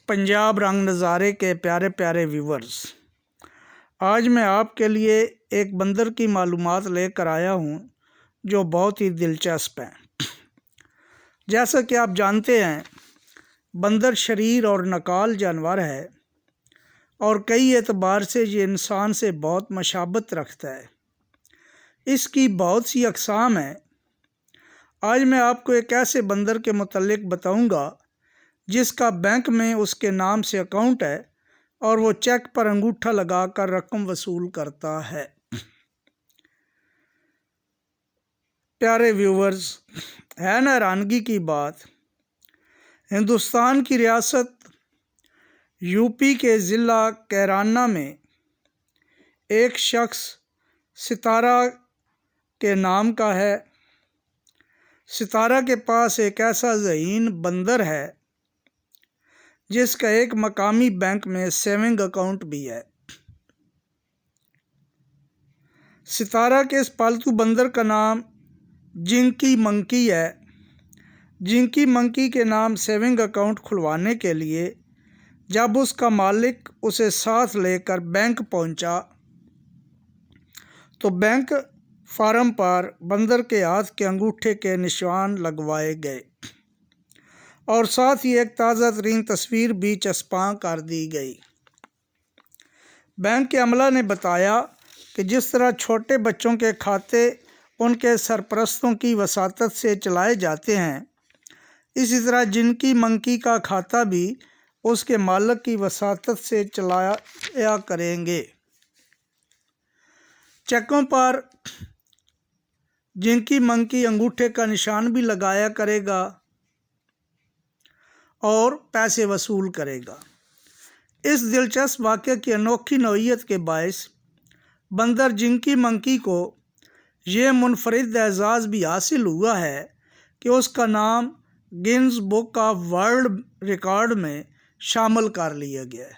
पंजाब रंग नज़ारे के प्यारे प्यारे व्यूवर्स, आज मैं आपके लिए एक बंदर की मालूमात लेकर आया हूँ जो बहुत ही दिलचस्प है। जैसा कि आप जानते हैं, बंदर शरीर और नकाल जानवर है और कई एतबार से ये इंसान से बहुत मशाबत रखता है। इसकी बहुत सी अक़साम हैं। आज मैं आपको एक ऐसे बंदर के मुतल्लिक बताऊंगा जिसका बैंक में उसके नाम से अकाउंट है और वो चेक पर अंगूठा लगाकर रकम वसूल करता है। प्यारे व्यूवर्स, है ना हैरानगी की बात, हिंदुस्तान की रियासत यूपी के ज़िला कैराना में एक शख्स सितारा के नाम का है। सितारा के पास एक ऐसा ज़हीन बंदर है जिसका एक मकामी बैंक में सेविंग अकाउंट भी है। सितारा के इस पालतू बंदर का नाम जिंकी मंकी है। जिंकी मंकी के नाम सेविंग अकाउंट खुलवाने के लिए जब उसका मालिक उसे साथ लेकर बैंक पहुंचा तो बैंक फार्म पर बंदर के हाथ के अंगूठे के निशान लगवाए गए और साथ ही एक ताज़ा तरीन तस्वीर भी चस्पां कर दी गई। बैंक के अमला ने बताया कि जिस तरह छोटे बच्चों के खाते उनके सरपरस्तों की वसातत से चलाए जाते हैं, इसी तरह जिनकी मंकी का खाता भी उसके मालिक की वसातत से चलाया करेंगे। चेकों पर जिनकी मंकी अंगूठे का निशान भी लगाया करेगा और पैसे वसूल करेगा। इस दिलचस्प वाक़े की अनोखी नौइयत के बायस बंदर जिंकी मंकी को ये मुनफरिद एजाज़ भी हासिल हुआ है कि उसका नाम Guinness book of world record में शामिल कर लिया गया है।